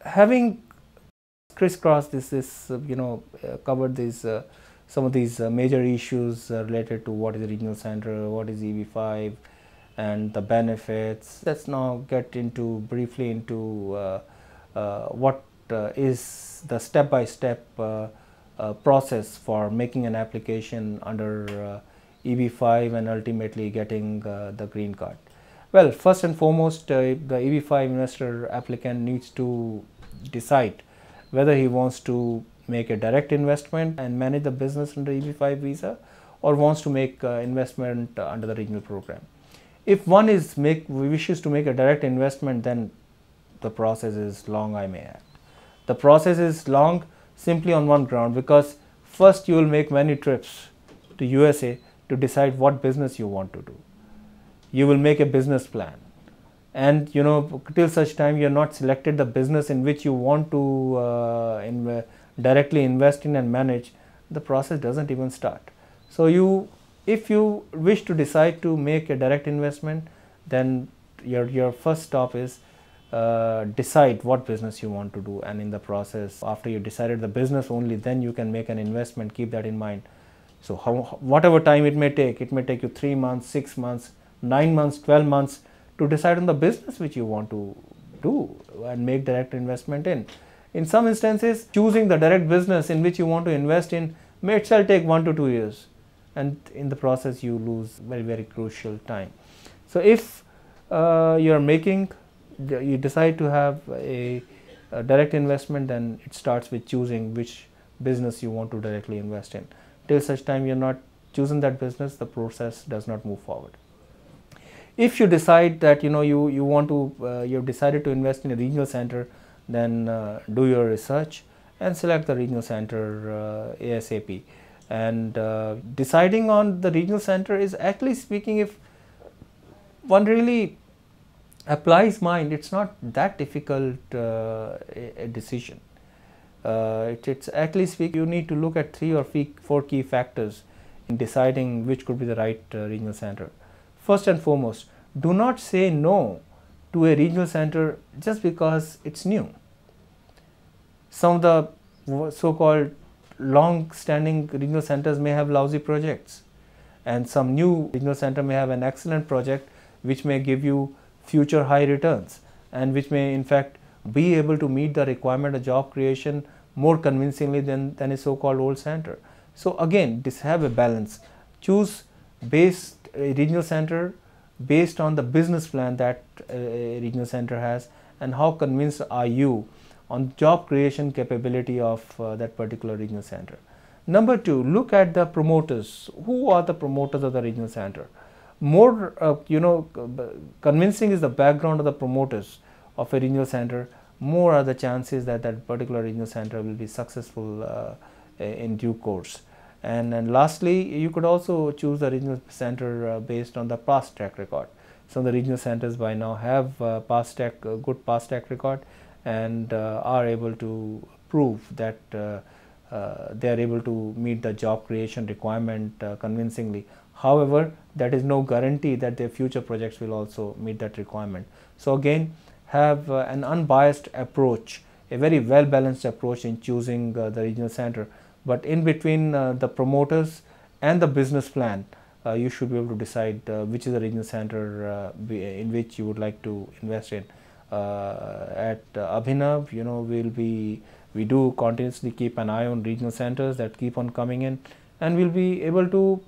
having crisscrossed this covered these some of these major issues related to what is a regional center, what is EB5, and the benefits. Let's now get into briefly into what is the step-by-step process for making an application under EB5 and ultimately getting the green card. Well, first and foremost, the EB5 investor applicant needs to decide whether he wants to make a direct investment and manage the business under EB5 visa, or wants to make investment under the regional program. If one wishes to make a direct investment, then the process is long, I may add. The process is long simply on one ground, because first you will make many trips to USA to decide what business you want to do. You will make a business plan, and till such time you have not selected the business in which you want to directly invest in and manage, the process doesn't even start. So if you wish to decide to make a direct investment, then your first stop is decide what business you want to do, and in the process, after you decided the business, only then you can make an investment. Keep that in mind. So whatever time it may take you 3 months, 6 months, 9 months, 12 months to decide on the business which you want to do and make direct investment in. In some instances, choosing the direct business in which you want to invest in may itself take 1 to 2 years, and in the process you lose very, very crucial time. So if you decide to have a direct investment, then it starts with choosing which business you want to directly invest in. Till such time you are not chosen that business, the process does not move forward. If you decide that you've decided to invest in a regional center, then do your research and select the regional center ASAP. And deciding on the regional center is, actually speaking, if one really applies mind, it's not that difficult a decision. It's actually speaking, you need to look at 3 or 4 key factors in deciding which could be the right regional center. First and foremost, do not say no to a regional center just because it's new. Some of the so-called long-standing regional centers may have lousy projects, and some new regional center may have an excellent project which may give you future high returns, and which may in fact be able to meet the requirement of job creation more convincingly than a so-called old center. So again, have a balance. Choose a regional center based on the business plan that a regional center has, and how convinced are you on job creation capability of that particular regional center. Number 2, look at the promoters. Who are the promoters of the regional center? More convincing is the background of the promoters of a regional center, more are the chances that that particular regional center will be successful in due course. And lastly, you could also choose the regional center based on the past track record. Some of the regional centers by now have good past track record, and are able to prove that they are able to meet the job creation requirement convincingly. However, that is no guarantee that their future projects will also meet that requirement. So again, have an unbiased approach, a very well balanced approach in choosing the regional center. But in between the promoters and the business plan, you should be able to decide which is the regional center in which you would like to invest in. At Abhinav, we do continuously keep an eye on regional centers that keep on coming in, and we'll be able to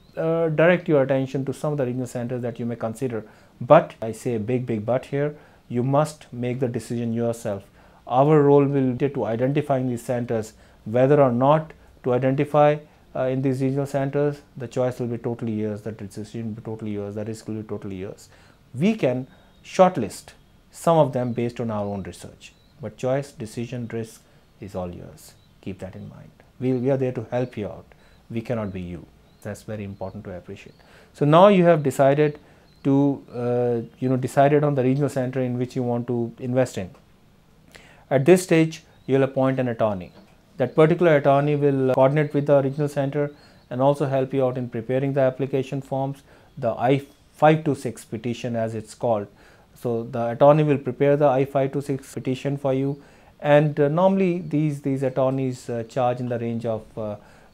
direct your attention to some of the regional centers that you may consider. But I say a big but here, you must make the decision yourself. Our role will be to identifying these centers. Whether or not to identify in these regional centers, the choice will be totally yours, the decision will be totally yours, the risk will be totally yours. We can shortlist some of them based on our own research, but choice, decision, risk is all yours. Keep that in mind. We are there to help you out. We cannot be you. That's very important to appreciate. So now you have decided to decided on the regional center in which you want to invest in. At this stage, you will appoint an attorney. That particular attorney will coordinate with the regional center and also help you out in preparing the application forms, the I-526 petition as it's called. So the attorney will prepare the I-526 petition for you, And normally these attorneys charge in the range of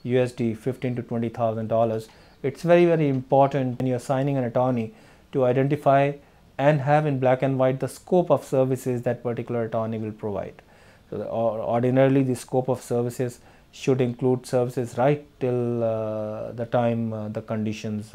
USD 15 to $20,000. It's very important when you're signing an attorney to identify and have in black and white the scope of services that particular attorney will provide. So ordinarily the scope of services should include services right till the time the conditions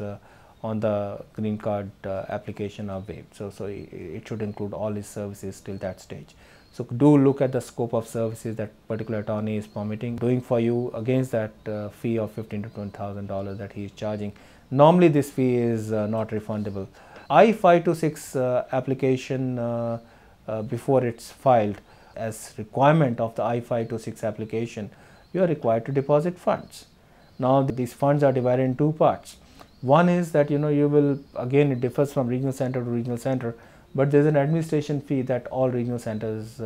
on the green card application are waived. So it should include all his services till that stage. So do look at the scope of services that particular attorney is permitting doing for you against that fee of $15,000 to $20,000 that he is charging. Normally this fee is not refundable. I-526 application before it's filed, as requirement of the I-526 application, you are required to deposit funds. Now these funds are divided in two parts. One is that you will, again it differs from regional center to regional center, but there is an administration fee that all regional centers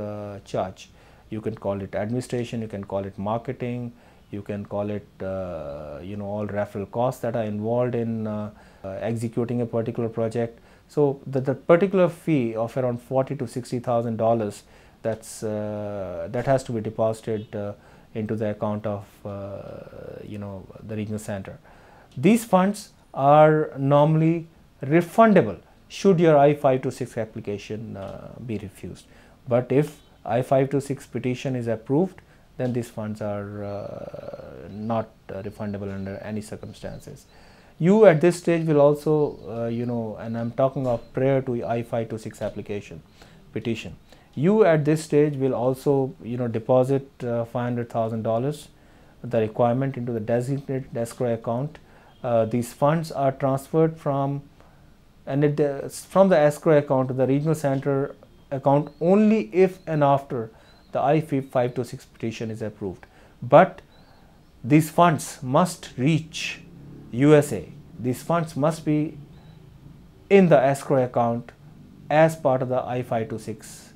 charge. You can call it administration, you can call it marketing, you can call it all referral costs that are involved in executing a particular project. So the particular fee of around $40,000 to $60,000 that has to be deposited into the account of the regional center. These funds are normally refundable should your I-526 application be refused. But if I-526 petition is approved, then these funds are not refundable under any circumstances. You at this stage will also, and I'm talking of prior to I-526 application petition, you at this stage will also, deposit $500,000, the requirement, into the designated escrow account. These funds are transferred from the escrow account to the regional center account only if and after the I-526 petition is approved. But these funds must reach USA. These funds must be in the escrow account as part of the I-526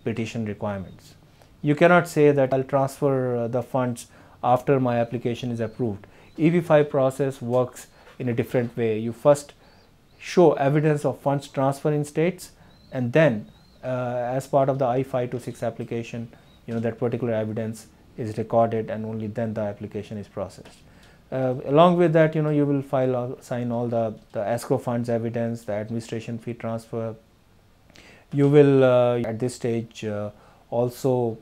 petition requirements. You cannot say that I'll transfer the funds after my application is approved. EB-5 process works in a different way. You first show evidence of funds transfer in states, and then as part of the I-526 application, that particular evidence is recorded, and only then the application is processed. Along with that, you will sign all the escrow funds evidence, the administration fee transfer. You will at this stage also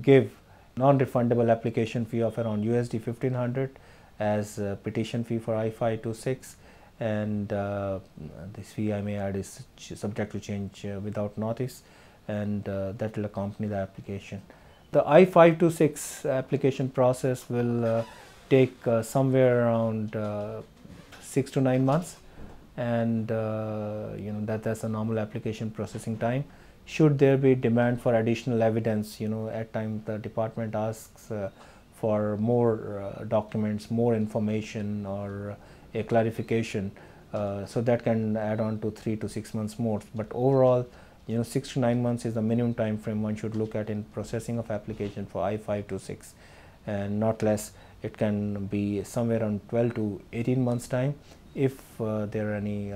give non-refundable application fee of around USD 1,500 as petition fee for I-526, and this fee, I may add, is subject to change without notice, and that will accompany the application. The I-526 application process will take somewhere around 6 to 9 months, and that's a normal application processing time. Should there be demand for additional evidence, at times the department asks for more documents, more information, or a clarification, so that can add on to 3 to 6 months more. But overall, 6 to 9 months is the minimum time frame one should look at in processing of application for I-526, and not less. It can be somewhere around 12 to 18 months time if there are any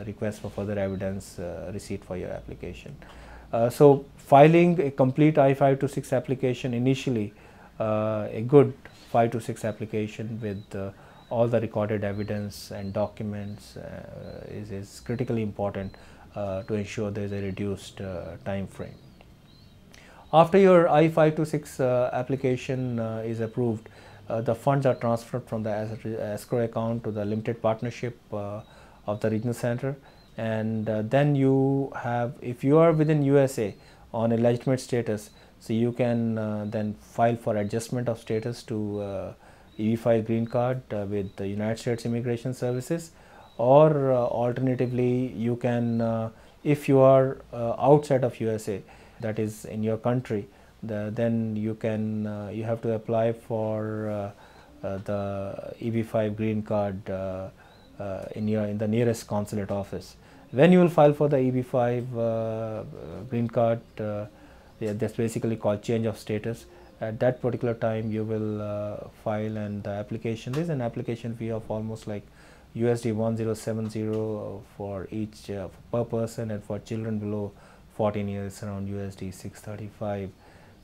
requests for further evidence receipt for your application. So filing a complete I-526 application initially, a good 5 to 6 application with all the recorded evidence and documents is critically important to ensure there is a reduced time frame. After your I-526 application is approved, the funds are transferred from the escrow account to the limited partnership of the regional center, and then you have, if you are within USA on a legitimate status, so you can then file for adjustment of status to EB-5 green card with the United States Immigration Services, or alternatively you can, if you are outside of USA, that is in your country, then you can you have to apply for the EB-5 green card in the nearest consulate office. When you will file for the EB-5 green card, that's basically called change of status. At that particular time you will file, and the application, there is an application fee of almost like USD 1070 for each per person, and for children below 14 years around USD 635.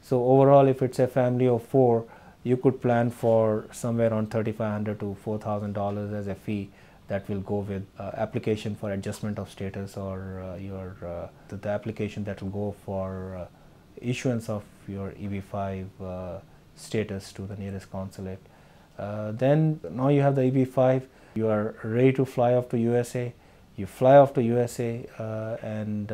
So overall, if it's a family of 4, you could plan for somewhere around $3,500 to $4,000 as a fee that will go with application for adjustment of status, or the application that will go for issuance of your EB-5 status to the nearest consulate. Then now you have the EB-5, you are ready to fly off to USA. You fly off to USA, and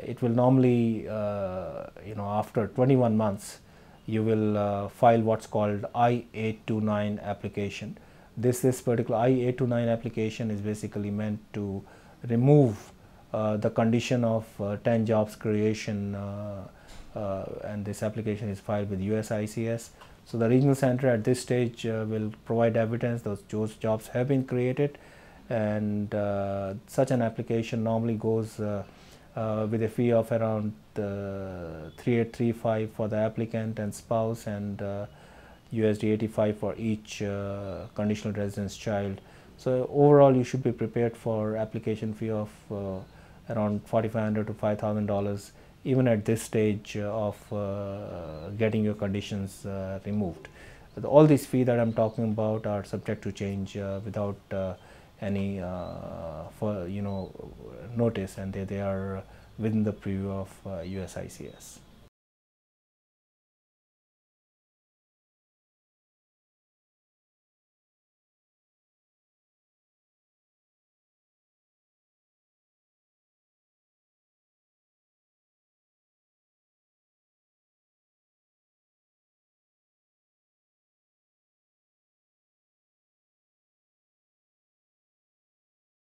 it will normally, after 21 months, you will file what's called I-829 application. This particular I-829 application is basically meant to remove the condition of 10 jobs creation, and this application is filed with USICS. So the regional center at this stage will provide evidence those jobs have been created, and such an application normally goes with a fee of around $3,835 for the applicant and spouse, and USD 85 for each conditional residence child. So overall, you should be prepared for application fee of around $4,500 to $5,000 even at this stage of getting your conditions removed. All these fees that I'm talking about are subject to change without any notice, and they are within the preview of USICS.